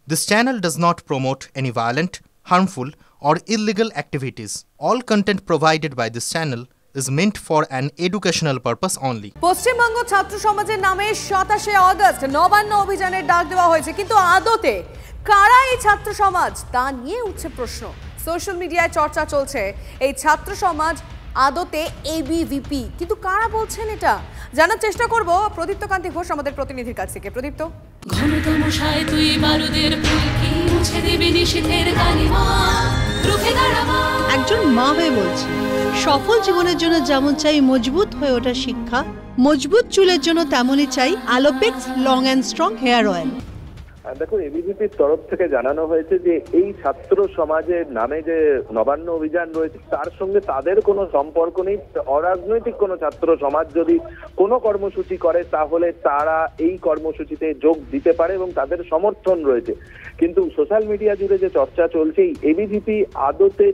This channel does not promote any violent, harmful, or illegal activities. All content provided by this channel is meant for an educational purpose only. Paschimbanga ছাত্র সমাজের নামে 27শে August Nabanna অভিযানের ডাক দেওয়া হয়েছে, কিন্তু আদতে কারা এই ছাত্র সমাজ তা নিয়ে উঠছে প্রশ্ন। সোশ্যাল মিডিয়ায় চর্চা চলছে এই ছাত্র সমাজ আদতে এবিভিপি, কিন্তু কারা বলছেন এটা জানার চেষ্টা করব প্রদীপ্ত কান্তি ঘোষ আমাদের প্রতিনিধির কাছ থেকে। প্রদীপ্ত, ঘনতম সায় তুই বারুদের ফুলকি মুছে দিবি নিশীথের কালিমা রুখে দাঁড়াবা। একজন মা হয়ে বলছি, সফল জীবনের জন্য যেমন চাই মজবুত হয়ে ওঠা শিক্ষা, মজবুত চুলের জন্য তেমনই চাই Alopex long and strong hair oil. দেখুন, এবিভিপির তরফ থেকে জানানো হয়েছে যে এই ছাত্র সমাজের নামে যে নবান্ন অভিযান রয়েছে তার সঙ্গে তাদের কোনো সম্পর্ক নেই। অরাজনৈতিক কোনো ছাত্র সমাজ যদি কোনো কর্মসূচি করে তাহলে তারা এই কর্মসূচিতে যোগ দিতে পারে এবং তাদের সমর্থন রয়েছে। কিন্তু সোশ্যাল মিডিয়া জুড়ে যে চর্চা চলছে এই এবিভিপি আদতে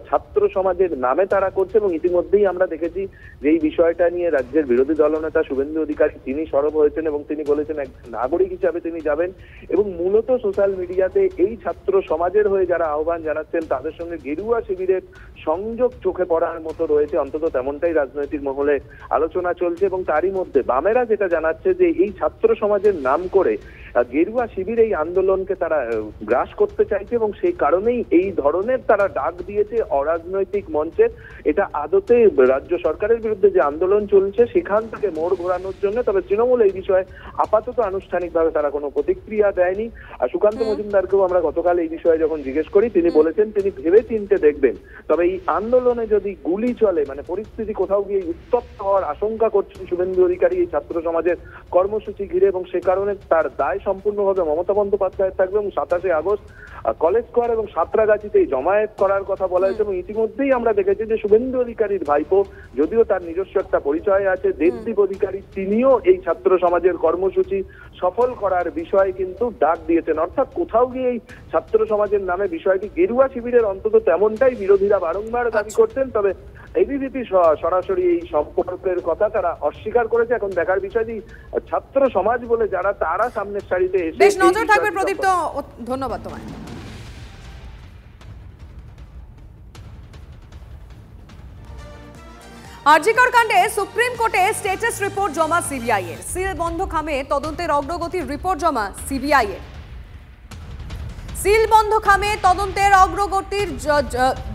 ছাত্র সমাজের নামে তারা করছে এবং ইতিমধ্যেই আমরা দেখেছি যে এই বিষয়টা নিয়ে রাজ্যের বিরোধী দলনেতা শুভেন্দু অধিকারী তিনি সরব হয়েছেন এবং তিনি বলেছেন এক নাগরিক হিসাবে তিনি যাবেন এবং মূলত সোশ্যাল মিডিয়াতে এই ছাত্র সমাজের হয়ে যারা আহ্বান জানাচ্ছেন তাদের সঙ্গে গেরুয়া শিবিরের সংযোগ চোখে পড়ার মতো রয়েছে, অন্তত তেমনটাই রাজনৈতিক মহলে আলোচনা চলছে। এবং তারই মধ্যে বামেরা যেটা জানাচ্ছে যে এই ছাত্র সমাজের নাম করে গেরুয়া শিবির এই আন্দোলনকে তারা গ্রাস করতে চাইছে এবং সেই কারণেই এই ধরনের তারা ডাক দিয়েছে অরাজনৈতিক মঞ্চে। এটা আদতে রাজ্য সরকারের বিরুদ্ধে যে আন্দোলন চলছে সেখান থেকে মোড় ঘোরানোর জন্য। তবে তৃণমূল এই বিষয়ে আপাতত আনুষ্ঠানিকভাবে তারা কোনো প্রতিক্রিয়া দেয়নি। আর সুকান্ত মজুমদারকেও আমরা গতকাল এই বিষয়ে যখন জিজ্ঞেস করি তিনি বলেছেন তিনি ভেবে চিনতে দেখবেন, তবে এই আন্দোলনে যদি গুলি চলে মানে পরিস্থিতি কোথাও গিয়ে উত্তপ্ত হওয়ার আশঙ্কা করছেন শুভেন্দু অধিকারী এই ছাত্র সমাজের কর্মসূচি ঘিরে এবং সে কারণে তার দায় সম্পূর্ণভাবে মমতা বন্দ্যোপাধ্যায়ের থাকবে এবং 27শে আগস্ট কলেজ স্কোয়ার এবং সাঁতরাগাছিতে জমায়েত করার কথা বলা হয়েছে। এবং ইতিমধ্যেই আমরা দেখেছি যে শুভেন্দু অধিকারীর ভাইপো, যদিও তার নিজস্ব একটা পরিচয় আছে, দেবদীপ অধিকারী, তিনিও এই ছাত্র সমাজের কর্মসূচি সফল করার বিষয়ে কিন্তু ডাক দিয়েছেন। অর্থাৎ কোথাও গিয়ে এই ছাত্র সমাজের নামে বিষয়টি গেরুয়া শিবিরের অন্তত তেমনটাই বিরোধীরা বারংবার দাবি করছেন। তবে এবিভিপি সরাসরি এই সম্পর্কের কথা তারা অস্বীকার করেছে। এখন দেখার বিষয় যে ছাত্র সমাজ বলে যারা তারা সামনের সারিতে এসে বেশ নজর থাকবে। প্রদীপ্ত, ধন্যবাদ তোমায়। আরজিকর কাণ্ডে সুপ্রিম কোর্টে স্ট্যাটাস রিপোর্ট জমা সিবিআই এর। সিল বন্ধ খামে তদন্তের অগ্রগতির রিপোর্ট জমা সিবিআই এর। সিল বন্ধ খামে তদন্তের অগ্রগতির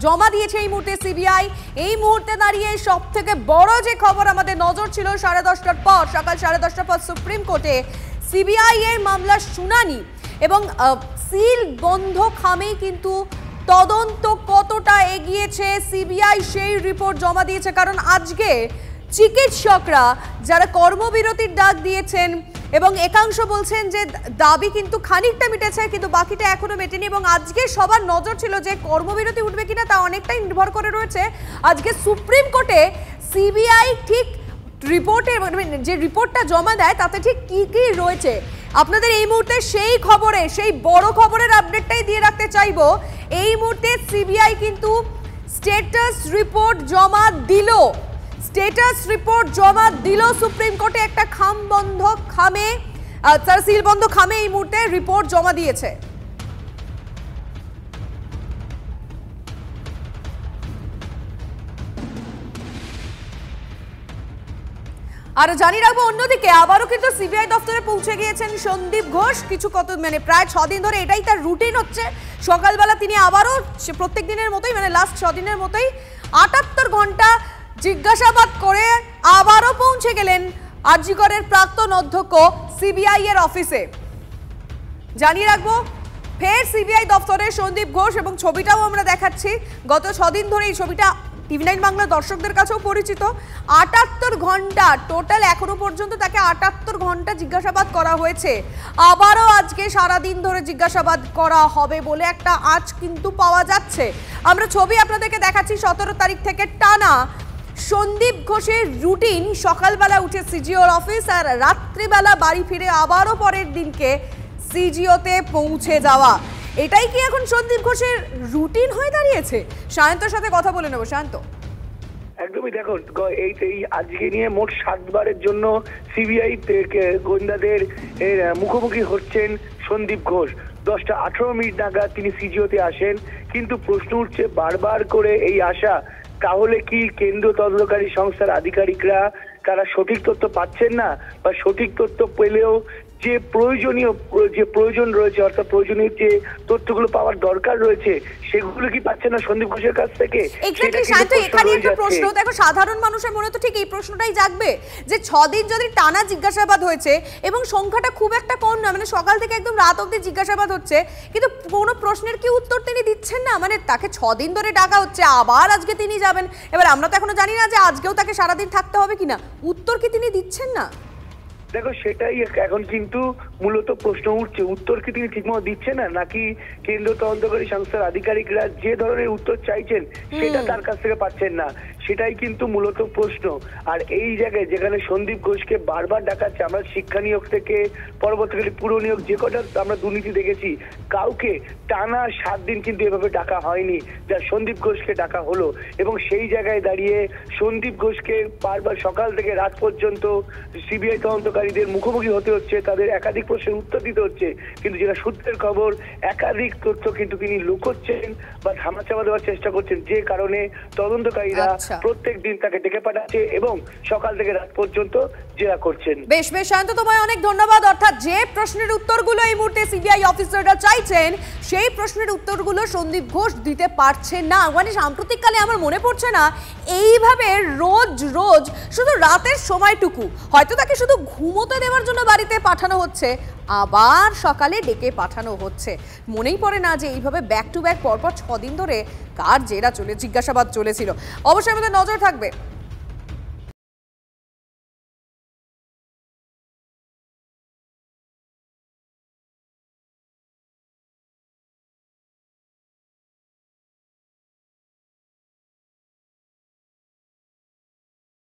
জমা দিয়েছে এই মুহূর্তে সিবিআই। এই মুহূর্তে দাঁড়িয়ে সব থেকে বড় যে খবর আমাদের নজর ছিল 10:30টার পর, সকাল 10:30টার পর সুপ্রিম কোর্টে সিবিআই এর মামলার শুনানি এবং সিল বন্ধ খামেই কিন্তু তদন্ত কতটা এগিয়েছে সিবিআই সেই রিপোর্ট জমা দিয়েছে। কারণ আজকে চিকিৎসকরা যারা কর্মবিরতির ডাক দিয়েছেন এবং একাংশ বলছেন যে দাবি কিন্তু খানিকটা মিটেছে কিন্তু বাকিটা এখনো মেটেনি এবং আজকে সবার নজর ছিল যে কর্মবিরতি উঠবে কিনা তা অনেকটাই নির্ভর করে রয়েছে আজকে সুপ্রিম কোর্টে সিবিআই ঠিক রিপোর্টে যে রিপোর্টটা জমা দেয় তাতে ঠিক কি কি রয়েছে। আপনাদের এই মুহূর্তে সেই খবরে, সেই বড় খবরের আপডেটটাই দিয়ে রাখতে চাইবো। এই মুহূর্তে সিবিআই কিন্তু স্ট্যাটাস রিপোর্ট জমা দিল। স্ট্যাটাস রিপোর্ট জমা দিল সুপ্রিম কোর্টে। একটা সিল বন্ধ খামে এই মুহূর্তে রিপোর্ট জমা দিয়েছে। আর জানিয়ে রাখবো অন্যদিকে আবারও কিন্তু সিবিআই দপ্তরে পৌঁছে গিয়েছেন সন্দীপ ঘোষ। প্রায় 6 দিন ধরে এটাই তার রুটিন হচ্ছে। সকালবেলা তিনি আবারও প্রত্যেক দিনের মতোই লাস্ট 6 দিনের মতোই 78 ঘন্টা জিজ্ঞাসাবাদ করে আবারও পৌঁছে গেলেন আরজিকরের প্রাক্তন অধ্যক্ষ সিবিআই এর অফিসে। জানিয়ে রাখবো ফের সিবিআই দপ্তরে সন্দীপ ঘোষ এবং ছবিটাও আমরা দেখাচ্ছি। গত 6 দিন ধরে এই ছবিটা টিভি9 বাংলা দর্শকদের কাছেও পরিচিত। 78 ঘন্টা টোটাল এখনো পর্যন্ত তাকে 78 ঘন্টা জিজ্ঞাসাবাদ করা হয়েছে। আবারও আজকে সারাদিন ধরে জিজ্ঞাসাবাদ করা হবে বলে একটা আঁচ কিন্তু পাওয়া যাচ্ছে। আমরা ছবি আপনাদেরকে দেখাচ্ছি 17 তারিখ থেকে টানা সন্দীপ ঘোষের রুটিন। সকালবেলা উঠে সিজিওর অফিস আর রাত্রিবেলা বাড়ি ফিরে আবারও পরের দিনকে সিজিওতে পৌঁছে যাওয়া। এটাই কি এখন সন্দীপ ঘোষের রুটিন হয়ে দাঁড়িয়েছে? সায়ন্তর সাথে কথা বলে নেব। শান্ত, একদমই দেখো এই আজকে নিয়ে মোট 7 বারের জন্য সিবিআই গোয়েন্দাদের মুখোমুখি হচ্ছেন সন্দীপ ঘোষ। 10:18 নাগাদ তিনি সিজিওতে আসেন, কিন্তু প্রশ্ন উঠছে বারবার করে এই আশা, তাহলে কি কেন্দ্রীয় তদন্তকারী সংস্থার আধিকারিকরা তারা সঠিক তথ্য পাচ্ছেন না, বা সঠিক তথ্য পেলেও যে প্রয়োজন রয়েছে, অর্থাৎ প্রয়োজনীয় যে তথ্যগুলো পাওয়ার দরকার রয়েছে সেগুলো কি পাচ্ছে না সন্দীপ ঘোষের কাছ থেকে? এখানে একটা প্রশ্ন দেখো, সাধারণ মানুষের মনে তো ঠিক এই প্রশ্নটাই জাগবে যে 6 দিন যদি টানা জিজ্ঞাসাবাদ হয়েছে এবং সংখ্যাটা খুব একটা কম না, মানে সকাল থেকে একদম রাত অবধি জিজ্ঞাসাবাদ হচ্ছে, কিন্তু কোনো প্রশ্নের কি উত্তর তিনি দিচ্ছেন না? মানে তাকে 6 দিন ধরে ডাকা হচ্ছে, আবার আজকে তিনি যাবেন, এবার আমরা তো এখনো জানি না যে আজকেও তাকে সারাদিন থাকতে হবে কিনা, উত্তর কি তিনি দিচ্ছেন না? দেখো সেটাই এখন কিন্তু মূলত প্রশ্ন উঠছে, উত্তর কি তিনি ঠিকমতো দিচ্ছে না, নাকি কেন্দ্রীয় তদন্তকারী সংস্থার আধিকারিকরা যে ধরনের উত্তর চাইছেন সেটা তার কাছ থেকে পাচ্ছেন না, সেটাই কিন্তু মূলত প্রশ্ন। আর এই জায়গায় যেখানে সন্দীপ ঘোষকে বারবার ডাকাচ্ছে, আমরা শিক্ষা নিয়োগ থেকে পরবর্তীকালে পুরো নিয়োগ যে কটা আমরা দুর্নীতি দেখেছি, কাউকে টানা 7 দিন কিন্তু এভাবে ডাকা হয়নি, যা সন্দীপ ঘোষকে ডাকা হলো। এবং সেই জায়গায় দাঁড়িয়ে সন্দীপ ঘোষকে বারবার সকাল থেকে রাত পর্যন্ত সিবিআই তদন্তকারীদের মুখোমুখি হতে হচ্ছে, তাদের একাধিক প্রশ্নের উত্তর দিতে হচ্ছে, কিন্তু যেটা সূত্রের খবর একাধিক তথ্য কিন্তু তিনি লুকোচ্ছেন বা ধামাচাপা দেওয়ার চেষ্টা করছেন, যে কারণে তদন্তকারীরা প্রত্যেক দিন তাকে ডেকে পাঠাচ্ছে এবং সকাল থেকে রাত পর্যন্ত জেরা করছেন। বেশ শান্ত, তোমায় অনেক ধন্যবাদ। অর্থাৎ যে প্রশ্নের উত্তরগুলো এই মুহূর্তে সিবিআই অফিসাররা চাইছেন সেই প্রশ্নের উত্তরগুলো সন্দীপ ঘোষ দিতে পারছেন না। মানে সাম্প্রতিককালে আমার মনে পড়ছে না এইভাবে রোজ রোজ শুধু রাতের সময়টুকু হয়তো তাকে শুধু ঘুমোতে দেওয়ার জন্য বাড়িতে পাঠানো হচ্ছে, আবার সকালে ডেকে পাঠানো হচ্ছে। মনেই পড়ে না যে এইভাবে ব্যাক টু ব্যাক পরপর 6 দিন ধরে কার জেরা জিজ্ঞাসাবাদ চলেছিল। অবশ্যই আমাদের নজর থাকবে।